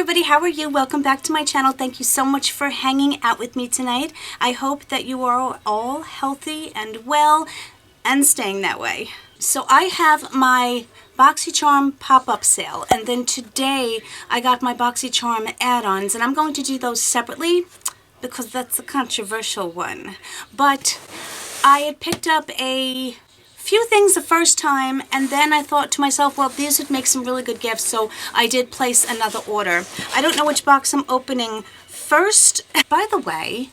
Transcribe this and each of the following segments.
everybody, how are you? Welcome back to my channel. Thank you so much for hanging out with me tonight. I hope that you are all healthy and well and staying that way. So I have my Boxycharm pop-up sale, and then today I got my Boxycharm add-ons, and I'm going to do those separately because that's a controversial one. But I had picked up a few things the first time, and then I thought to myself, well, these would make some really good gifts, so I did place another order. I don't know which box I'm opening first. By the way,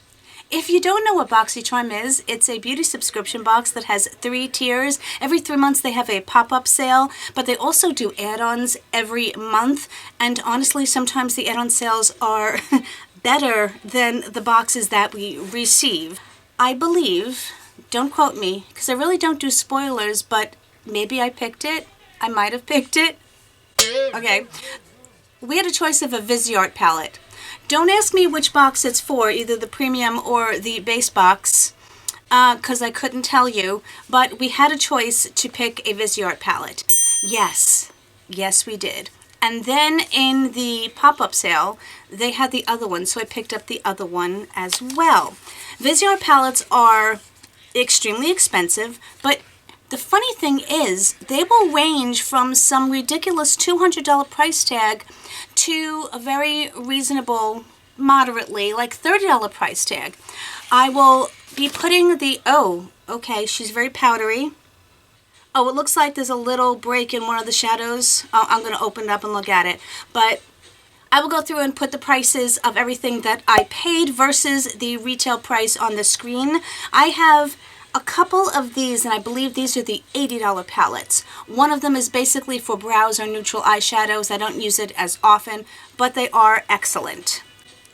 if you don't know what Boxycharm is, it's a beauty subscription box that has 3 tiers. Every 3 months they have a pop-up sale, but they also do add-ons every month, and honestly, sometimes the add-on sales are better than the boxes that we receive. I believe, don't quote me, because I really don't do spoilers, but maybe I picked it. I might have picked it. Okay. We had a choice of a Vizier palette. Don't ask me which box it's for, either the premium or the base box, because I couldn't tell you, but we had a choice to pick a Vizier palette. Yes. Yes, we did. And then in the pop-up sale, they had the other one, so I picked up the other one as well. Vizier palettes are extremely expensive, but the funny thing is they will range from some ridiculous $200 price tag to a very reasonable, moderately, like $30 price tag. I will be putting the, oh, okay, she's very powdery. Oh, it looks like there's a little break in one of the shadows. Oh, I'm going to open it up and look at it, but I will go through and put the prices of everything that I paid versus the retail price on the screen. I have a couple of these, and I believe these are the $80 palettes. One of them is basically for brows or neutral eyeshadows. I don't use it as often, but they are excellent.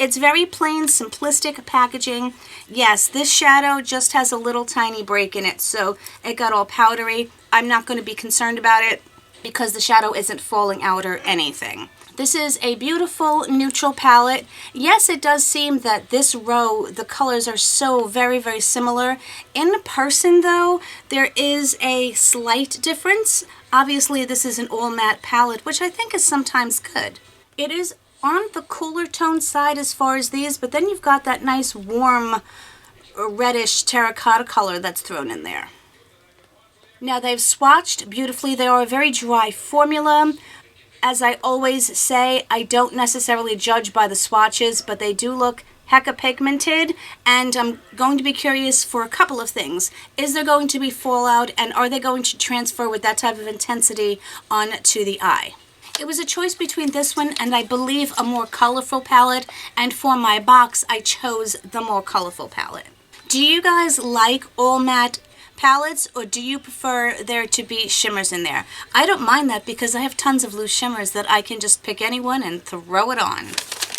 It's very plain, simplistic packaging. Yes, this shadow just has a little tiny break in it, so it got all powdery. I'm not going to be concerned about it because the shadow isn't falling out or anything. This is a beautiful neutral palette. Yes, it does seem that this row, the colors are so very, very similar. In person, though, there is a slight difference. Obviously, this is an all matte palette, which I think is sometimes good. It is on the cooler tone side as far as these, but then you've got that nice warm reddish terracotta color that's thrown in there. Now, they've swatched beautifully. They are a very dry formula. As I always say, I don't necessarily judge by the swatches, but they do look hecka pigmented, and I'm going to be curious for a couple of things. Is there going to be fallout, and are they going to transfer with that type of intensity onto the eye? It was a choice between this one and I believe a more colorful palette, and for my box, I chose the more colorful palette. Do you guys like all matte palettes, or do you prefer there to be shimmers in there? I don't mind that because I have tons of loose shimmers that I can just pick any one and throw it on.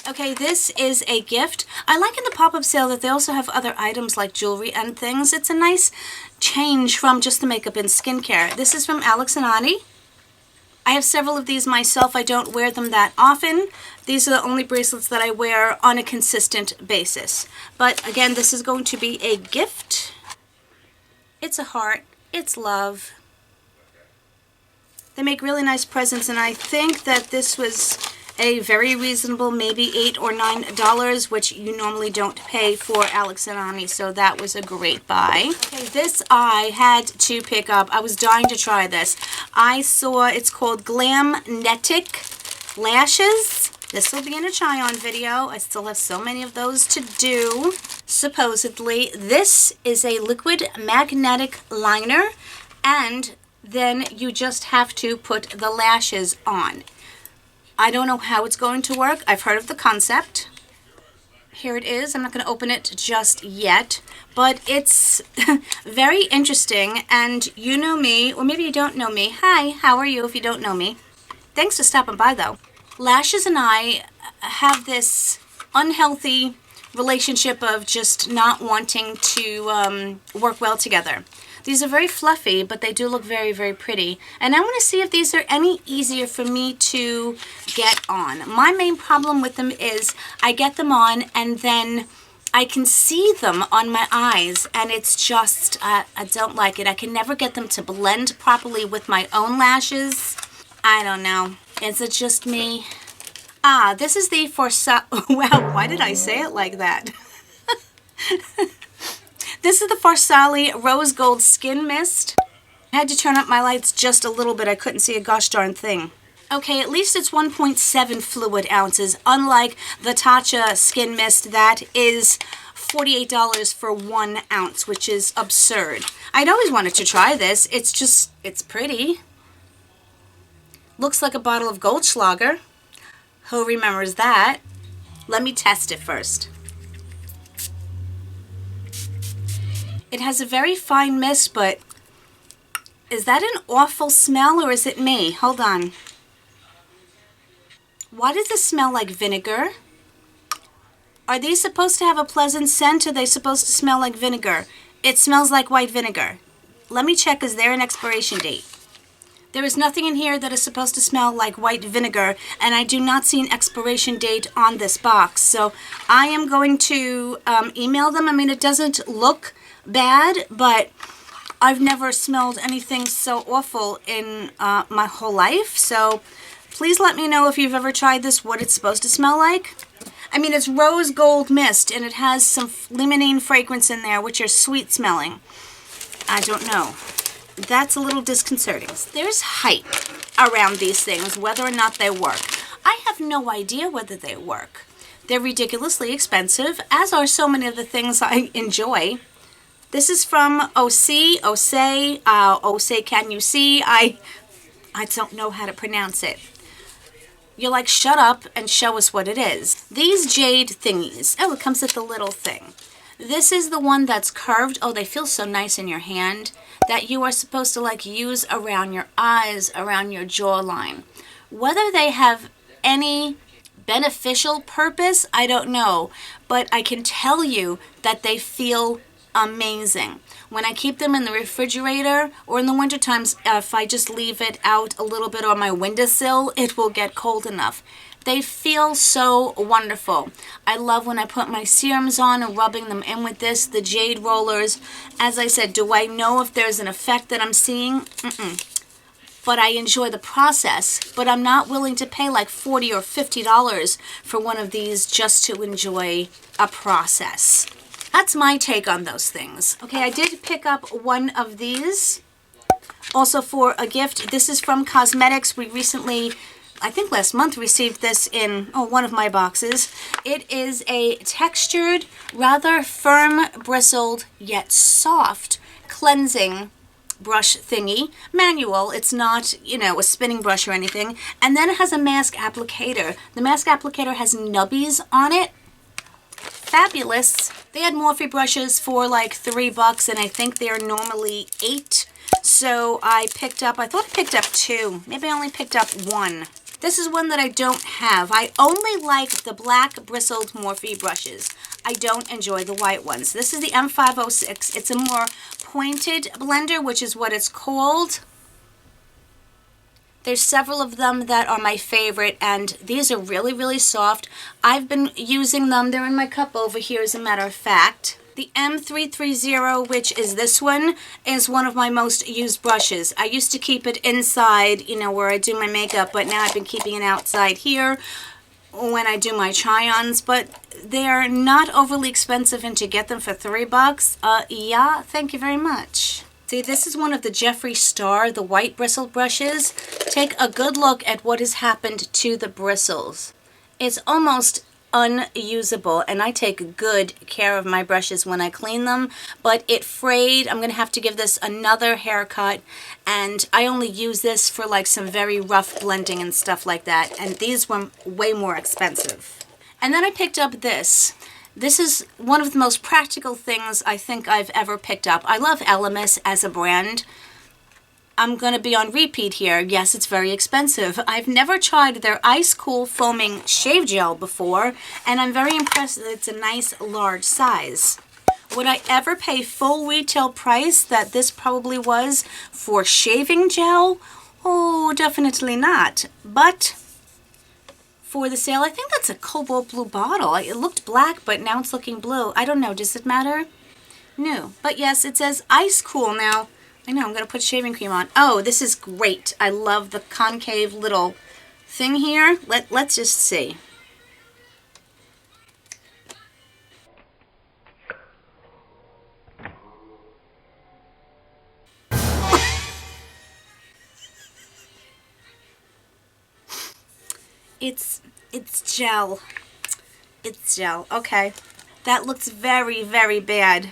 Okay, this is a gift. I like in the pop-up sale that they also have other items like jewelry and things. It's a nice change from just the makeup and skincare. This is from Alex and Ani. I have several of these myself. I don't wear them that often. These are the only bracelets that I wear on a consistent basis. But again, this is going to be a gift. It's a heart. It's love. They make really nice presents, and I think that this was a very reasonable, maybe $8 or $9, which you normally don't pay for Alex and Ani, so that was a great buy. Okay, this I had to pick up. I was dying to try this. I saw it's called Glamnetic Lashes. This will be in a try-on video. I still have so many of those to do. Supposedly, this is a liquid magnetic liner, and then you just have to put the lashes on. I don't know how it's going to work. I've heard of the concept. Here it is. I'm not going to open it just yet, but it's very interesting, and you know me, or maybe you don't know me. Hi, how are you if you don't know me? Thanks for stopping by, though. Lashes and I have this unhealthy relationship of just not wanting to work well together. These are very fluffy, but they do look very, very pretty. And I want to see if these are any easier for me to get on. My main problem with them is I get them on and then I can see them on my eyes, and it's just, I don't like it. I can never get them to blend properly with my own lashes. I don't know. Is it just me? Ah, this is the Farsali. Wow, why did I say it like that? This is the Farsali Rose Gold Skin Mist. I had to turn up my lights just a little bit. I couldn't see a gosh darn thing. Okay, at least it's 1.7 fluid ounces, unlike the Tatcha Skin Mist that is $48 for 1 ounce, which is absurd. I'd always wanted to try this. It's pretty. Looks like a bottle of Goldschlager. Who remembers that? Let me test it first. It has a very fine mist, but is that an awful smell or is it me? Hold on. Why does this smell like vinegar? Are these supposed to have a pleasant scent or are they supposed to smell like vinegar? It smells like white vinegar. Let me check, is there an expiration date? There is nothing in here that is supposed to smell like white vinegar, and I do not see an expiration date on this box. So I am going to email them. I mean, it doesn't look bad, but I've never smelled anything so awful in my whole life. So please let me know if you've ever tried this, what it's supposed to smell like. I mean, it's rose gold mist, and it has some limonene fragrance in there, which are sweet smelling. I don't know. That's a little disconcerting. There's hype around these things, whether or not they work. I have no idea whether they work. They're ridiculously expensive, as are so many of the things I enjoy. This is from Osei, can you see? I don't know how to pronounce it. You're like, shut up and show us what it is. These Jade thingies. Oh, it comes with the little thing. This is the one that's curved. Oh, they feel so nice in your hand that you are supposed to like use around your eyes, around your jawline. Whether they have any beneficial purpose, I don't know. But I can tell you that they feel amazing. When I keep them in the refrigerator or in the winter times, if I just leave it out a little bit on my windowsill, it will get cold enough. They feel so wonderful. I love when I put my serums on and rubbing them in with this, the Jade rollers. As I said, do I know if there's an effect that I'm seeing? But I enjoy the process. But I'm not willing to pay like $40 or $50 for one of these just to enjoy a process. That's my take on those things. Okay, I did pick up one of these also for a gift. This is from Cosmetics. We recently, I think last month, received this in one of my boxes. It is a textured, rather firm, bristled, yet soft cleansing brush thingy. Manual. It's not, a spinning brush or anything. And then it has a mask applicator. The mask applicator has nubbies on it. Fabulous. They had Morphe brushes for like $3 and I think they're normally $8. So I thought I picked up 2. Maybe I only picked up 1. This is one that I don't have. I only like the black bristled Morphe brushes. I don't enjoy the white ones. This is the M506. It's a more pointed blender, which is what it's called. There's several of them that are my favorite, and these are really, really soft. I've been using them. They're in my cup over here, as a matter of fact. The M330, which is this one, is one of my most used brushes. I used to keep it inside, where I do my makeup, but now I've been keeping it outside here when I do my try-ons. But they're not overly expensive, and to get them for $3, yeah, thank you very much. See, this is one of the Jeffree Star, the white bristle brushes. Take a good look at what has happened to the bristles. It's almost unusable, and I take good care of my brushes when I clean them, but it frayed. I'm going to have to give this another haircut, and I only use this for like some very rough blending and stuff like that, and these were way more expensive. And then I picked up this. This is one of the most practical things I think I've ever picked up. I love Elemis as a brand. I'm going to be on repeat here. Yes, it's very expensive. I've never tried their Ice Cool Foaming Shave Gel before, and I'm very impressed that it's a nice large size. Would I ever pay full retail price that this probably was for shaving gel? Oh, definitely not. But for the sale, I think that's a cobalt blue bottle. It looked black, but now it's looking blue. I don't know. Does it matter? No. But yes, it says Ice Cool now. I know, I'm going to put shaving cream on. Oh, this is great. I love the concave little thing here. Let's just see. It's gel. It's gel. Okay. That looks very, very bad.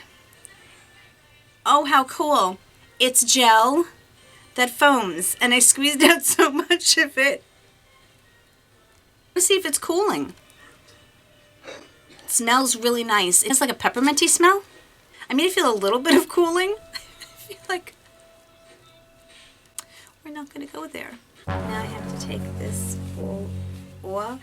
Oh, how cool. It's gel that foams, and I squeezed out so much of it. Let's see if it's cooling. It smells really nice. It's like a pepperminty smell. I mean, I feel a little bit of cooling. I feel like we're not going to go there. Now I have to take this all off.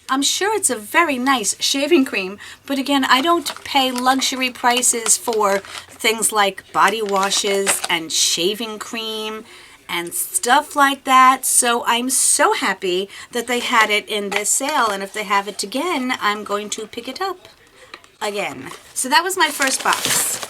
I'm sure it's a very nice shaving cream, but again, I don't pay luxury prices for things like body washes and shaving cream and stuff like that, so I'm so happy that they had it in this sale, and if they have it again, I'm going to pick it up again. So that was my first box.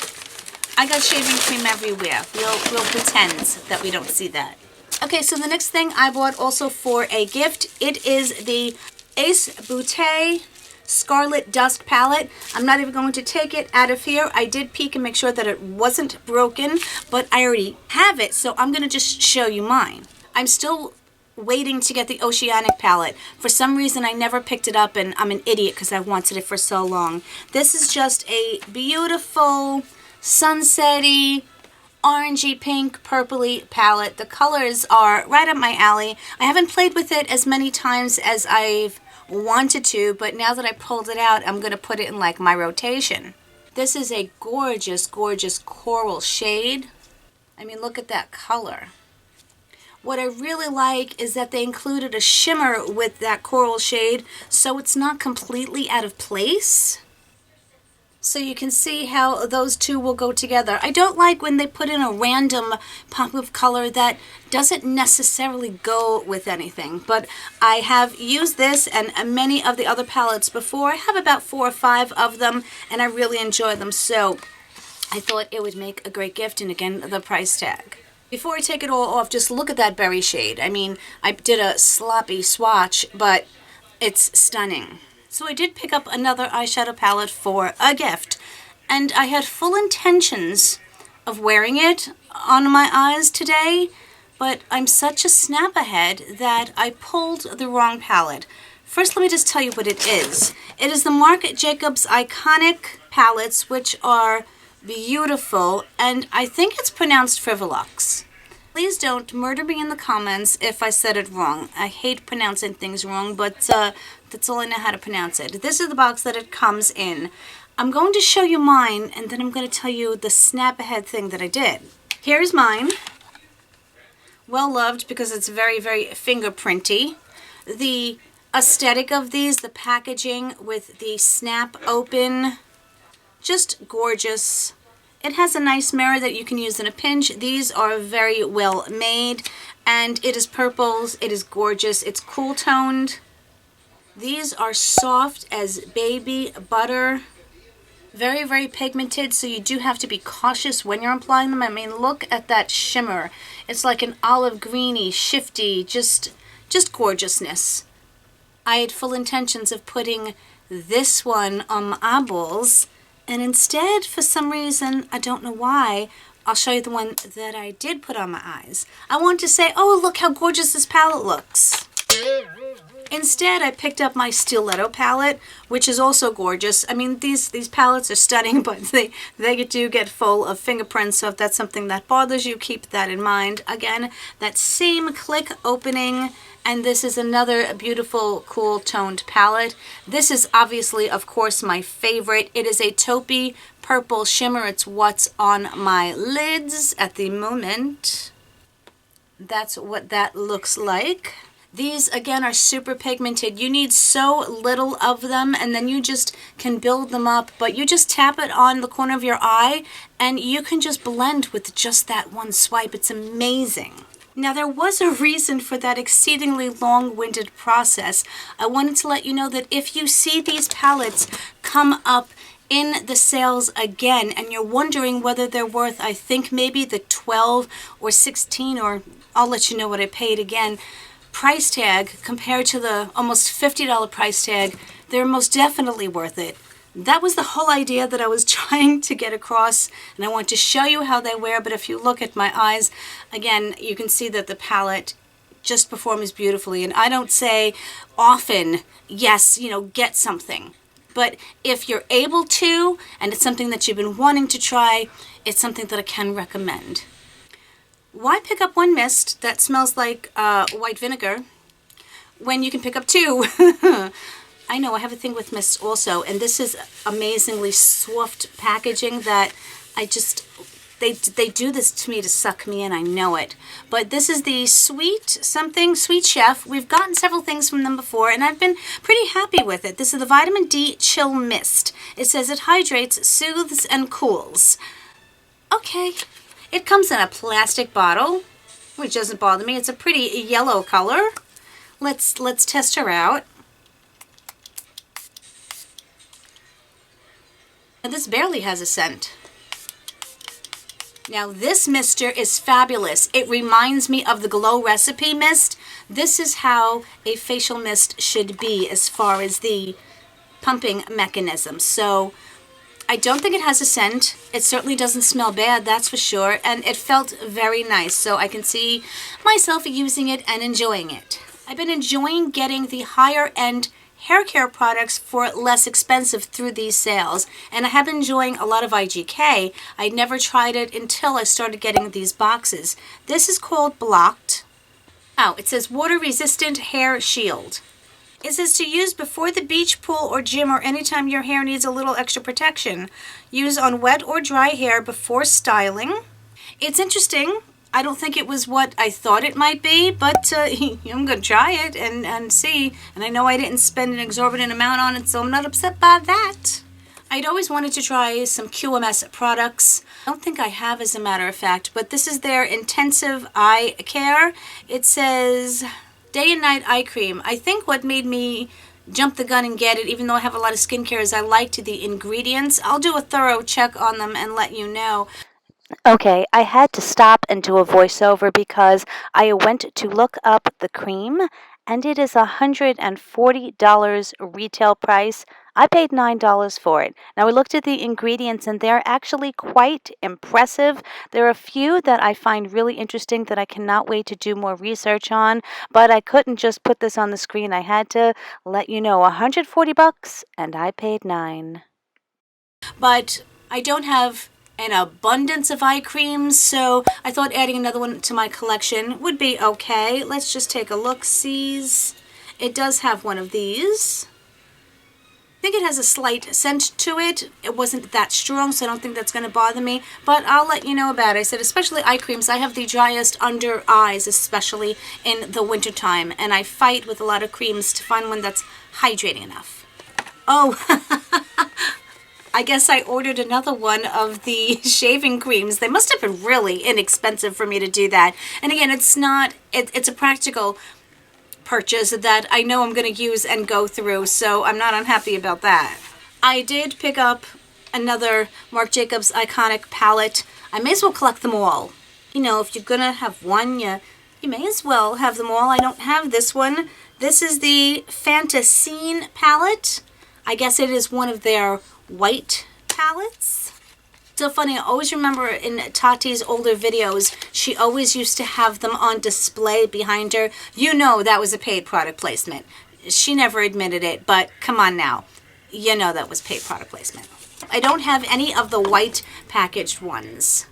I got shaving cream everywhere. We'll pretend that we don't see that. Okay, so the next thing I bought also for a gift, it is the Beaute Scarlet Dusk Palette. I'm not even going to take it out of here. I did peek and make sure that it wasn't broken, but I already have it, so I'm going to just show you mine. I'm still waiting to get the Oceanic palette. For some reason, I never picked it up, and I'm an idiot because I've wanted it for so long. This is just a beautiful, sunsetty, orangey, pink, purpley palette. The colors are right up my alley. I haven't played with it as many times as I've wanted to, but now that I pulled it out, I'm going to put it in like my rotation. This is a gorgeous, gorgeous coral shade. I mean, look at that color. What I really like is that they included a shimmer with that coral shade, so it's not completely out of place. So you can see how those two will go together. I don't like when they put in a random pop of color that doesn't necessarily go with anything. But I have used this and many of the other palettes before. I have about 4 or 5 of them, and I really enjoy them. So I thought it would make a great gift, and again, the price tag. Before I take it all off, just look at that berry shade. I mean, I did a sloppy swatch, but it's stunning. So I did pick up another eyeshadow palette for a gift, and I had full intentions of wearing it on my eyes today, but I'm such a snap ahead that I pulled the wrong palette. First, let me just tell you what it is. It is the Marc Jacobs iconic palettes, which are beautiful, and I think it's pronounced Frivolux. Please don't murder me in the comments if I said it wrong. I hate pronouncing things wrong, but that's all I know how to pronounce it. This is the box that it comes in. I'm going to show you mine, and then I'm going to tell you the snap ahead thing that I did. Here's mine. Well loved because it's very, very fingerprinty. The aesthetic of these, the packaging with the snap open, just gorgeous. It has a nice mirror that you can use in a pinch. These are very well made, and it is purples. It is gorgeous. It's cool toned. These are soft as baby butter. Very, very pigmented, so you do have to be cautious when you're applying them. I mean, look at that shimmer. It's like an olive greeny, shifty, just gorgeousness. I had full intentions of putting this one on my eyeballs, and instead, for some reason, I don't know why, I'll show you the one that I did put on my eyes. I wanted to say, oh, look how gorgeous this palette looks. Instead, I picked up my Stiletto palette, which is also gorgeous. I mean, these palettes are stunning, but they do get full of fingerprints, so if that's something that bothers you, keep that in mind. Again, that same click opening, and this is another beautiful, cool toned palette. This is obviously, of course, my favorite. It is a taupey purple shimmer. It's what's on my lids at the moment. That's what that looks like. These, again, are super pigmented. You need so little of them, and then you just can build them up. But you just tap it on the corner of your eye, and you can just blend with just that one swipe. It's amazing. Now, there was a reason for that exceedingly long-winded process. I wanted to let you know that if you see these palettes come up in the sales again, and you're wondering whether they're worth, I think, maybe the 12 or 16, or I'll let you know what I paid again. price tag compared to the almost $50 price tag, they're most definitely worth it. That was the whole idea that I was trying to get across, and I want to show you how they wear. But if you look at my eyes, again, you can see that the palette just performs beautifully. And I don't say often, yes, you know, get something. But if you're able to, and it's something that you've been wanting to try, it's something that I can recommend. Why pick up one mist that smells like white vinegar when you can pick up two? I know, I have a thing with mists also, and this is amazingly soft packaging that I just, they do this to me to suck me in, I know it. But this is the Sweet Chef. We've gotten several things from them before, and I've been pretty happy with it. This is the Vitamin D Chill Mist. It says it hydrates, soothes, and cools. Okay, it comes in a plastic bottle, which doesn't bother me. It's a pretty yellow color. Let's test her out. Now this barely has a scent. Now this mister is fabulous. It reminds me of the Glow Recipe Mist. This is how a facial mist should be as far as the pumping mechanism. So I don't think it has a scent. It certainly doesn't smell bad, that's for sure. And it felt very nice. So I can see myself using it and enjoying it. I've been enjoying getting the higher end hair care products for less expensive through these sales, and I have been enjoying a lot of IGK. I'd never tried it until I started getting these boxes. This is called Blocked. Oh, it says water resistant hair shield. It says to use before the beach, pool, or gym, or anytime your hair needs a little extra protection. Use on wet or dry hair before styling. It's interesting. I don't think it was what I thought it might be, but I'm going to try it and see. And I know I didn't spend an exorbitant amount on it, so I'm not upset by that. I'd always wanted to try some QMS products. I don't think I have, as a matter of fact, but this is their Intensive Eye Care. It says Day and Night Eye Cream. I think what made me jump the gun and get it, even though I have a lot of skincare, is I liked the ingredients. I'll do a thorough check on them and let you know. Okay, I had to stop and do a voiceover because I went to look up the cream, and it is $140 retail price. I paid $9 for it. Now, I looked at the ingredients, and they're actually quite impressive. There are a few that I find really interesting that I cannot wait to do more research on, but I couldn't just put this on the screen. I had to let you know, $140, and I paid $9. But I don't have an abundance of eye creams, so I thought adding another one to my collection would be okay. Let's just take a look-sees. It does have one of these. I think it has a slight scent to it. It wasn't that strong, so I don't think that's going to bother me, but I'll let you know about it. I said, especially eye creams, I have the driest under eyes, especially in the wintertime, and I fight with a lot of creams to find one that's hydrating enough. Oh, I guess I ordered another one of the shaving creams. They must have been really inexpensive for me to do that. And again, it's not, it's a practical purchase that I know I'm going to use and go through, so I'm not unhappy about that. I did pick up another Marc Jacobs iconic palette. I may as well collect them all. You know, if you're going to have one, you may as well have them all. I don't have this one. This is the Fantasine palette. I guess it is one of their white palettes. So funny, I always remember in Tati's older videos, she always used to have them on display behind her. You know that was a paid product placement. She never admitted it, but come on now. You know that was paid product placement. I don't have any of the white packaged ones.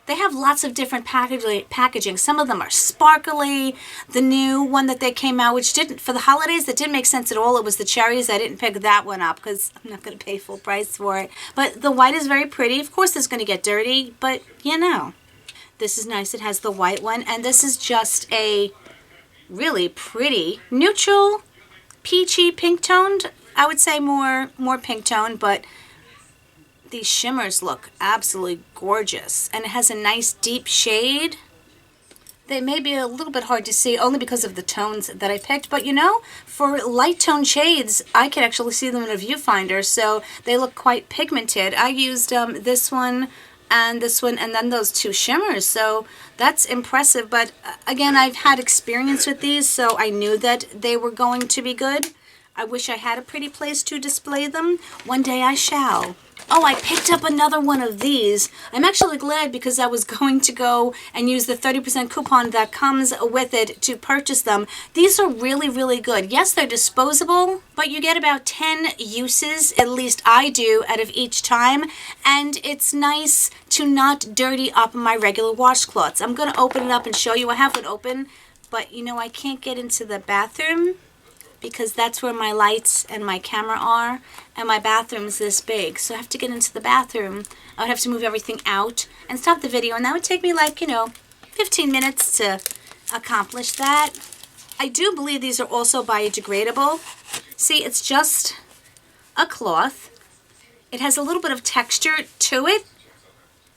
They have lots of different packaging. Some of them are sparkly. The new one that they came out, which didn't, for the holidays, that didn't make sense at all. It was the cherries. I didn't pick that one up because I'm not going to pay full price for it. But the white is very pretty. Of course, it's going to get dirty, but you know. This is nice. It has the white one. And this is just a really pretty neutral, peachy, pink toned. I would say more pink toned, but these shimmers look absolutely gorgeous, and it has a nice deep shade. They may be a little bit hard to see only because of the tones that I picked, but you know, for light tone shades, I can actually see them in a viewfinder, so they look quite pigmented. I used this one and this one, and then those two shimmers. So that's impressive. But again, I've had experience with these, so I knew that they were going to be good. I wish I had a pretty place to display them. One day I shall. Oh, I picked up another one of these. I'm actually glad because I was going to go and use the 30% coupon that comes with it to purchase them. These are really, really good. Yes, they're disposable, but you get about 10 uses, at least I do, out of each time. And it's nice to not dirty up my regular washcloths. I'm going to open it up and show you. I have it open, but you know, I can't get into the bathroom because that's where my lights and my camera are, and my bathroom's this big. So I have to get into the bathroom. I would have to move everything out and stop the video, and that would take me like, 15 minutes to accomplish that. I do believe these are also biodegradable. See, it's just a cloth. It has a little bit of texture to it.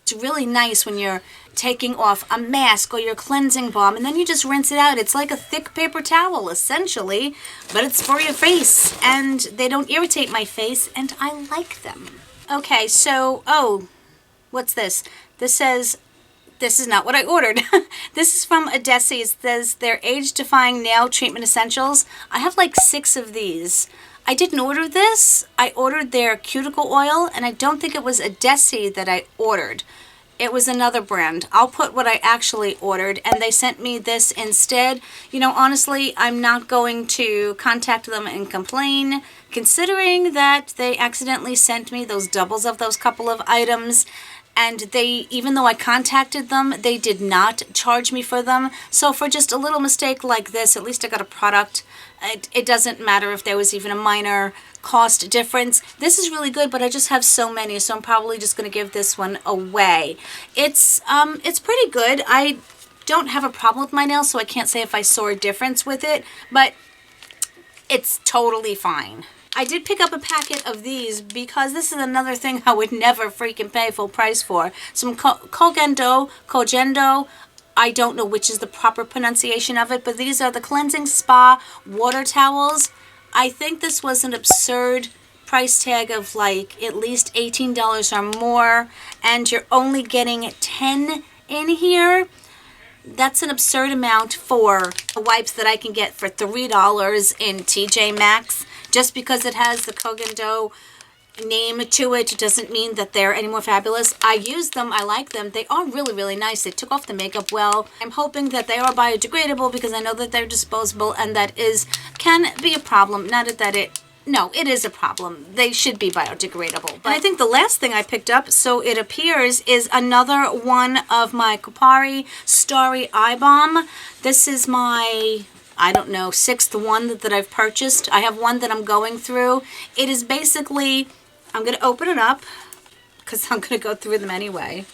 It's really nice when you're taking off a mask or your cleansing balm, and then you just rinse it out. It's like a thick paper towel, essentially, but it's for your face, and they don't irritate my face, and I like them. Okay, so, what's this? This says, this is not what I ordered. This is from ebates. It says their age-defying nail treatment essentials. I have like 6 of these. I didn't order this. I ordered their cuticle oil, and I don't think it was ebates that I ordered. It was another brand. I'll put what I actually ordered, and they sent me this instead. Honestly, I'm not going to contact them and complain, considering that they accidentally sent me those doubles of those couple of items, and they, even though I contacted them, they did not charge me for them. So for just a little mistake like this, at least I got a product. It doesn't matter if there was even a minor cost difference. This is really good, but I just have so many, so I'm probably just going to give this one away. It's pretty good. I don't have a problem with my nails, so I can't say if I saw a difference with it, but it's totally fine. I did pick up a packet of these because this is another thing I would never freaking pay full price for. Some Kogendo. I don't know which is the proper pronunciation of it, but these are the cleansing spa water towels. I think this was an absurd price tag of like at least $18 or more, and you're only getting 10 in here. That's an absurd amount for the wipes that I can get for $3 in TJ Maxx. Just because it has the Kogendo name to it doesn't mean that they're any more fabulous. I use them. I like them. They are really, really nice. They took off the makeup well. I'm hoping that they are biodegradable because I know that they're disposable, and that can be a problem. It is a problem. They should be biodegradable. But I think the last thing I picked up, so it appears, is another one of my Kopari Starry Eye Balm. This is my, 6th one that I've purchased. I have one that I'm going through. It is basically, I'm going to open it up because I'm going to go through them anyway.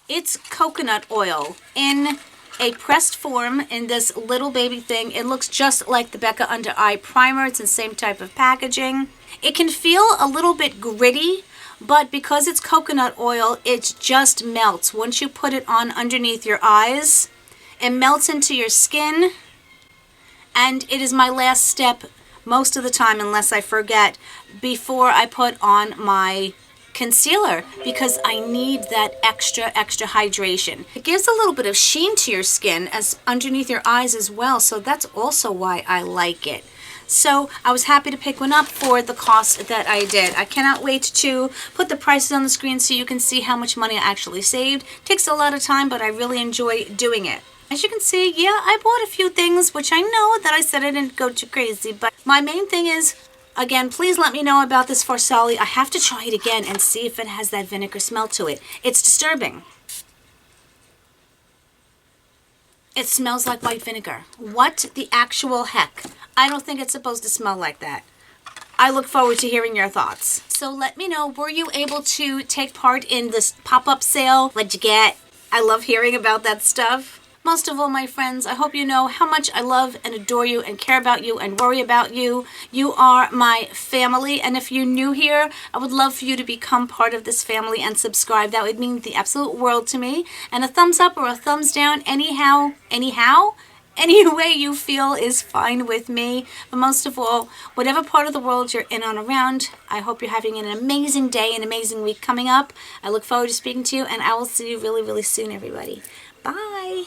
It's coconut oil in a pressed form in this little baby thing. It looks just like the Becca Under Eye Primer. It's the same type of packaging. It can feel a little bit gritty, but because it's coconut oil, it just melts. Once you put it on underneath your eyes, it melts into your skin, and it is my last step most of the time, unless I forget, before I put on my concealer, because I need that extra hydration. It gives a little bit of sheen to your skin as underneath your eyes as well, so that's also why I like it. So I was happy to pick one up for the cost that I did. I cannot wait to put the prices on the screen so you can see how much money I actually saved. It takes a lot of time, but I really enjoy doing it. As you can see, yeah, I bought a few things, which I know that I said I didn't go too crazy, but my main thing is, again, please let me know about this Farsali. I have to try it again and see if it has that vinegar smell to it. It's disturbing. It smells like white vinegar. What the actual heck? I don't think it's supposed to smell like that. I look forward to hearing your thoughts. So let me know, were you able to take part in this pop-up sale? What'd you get? I love hearing about that stuff. Most of all, my friends, I hope you know how much I love and adore you and care about you and worry about you. You are my family, and if you're new here, I would love for you to become part of this family and subscribe. That would mean the absolute world to me. And a thumbs up or a thumbs down, anyhow Any way you feel is fine with me. But most of all, whatever part of the world you're in on around, I hope you're having an amazing day, an amazing week coming up. I look forward to speaking to you, and I will see you really, really soon, everybody. Bye.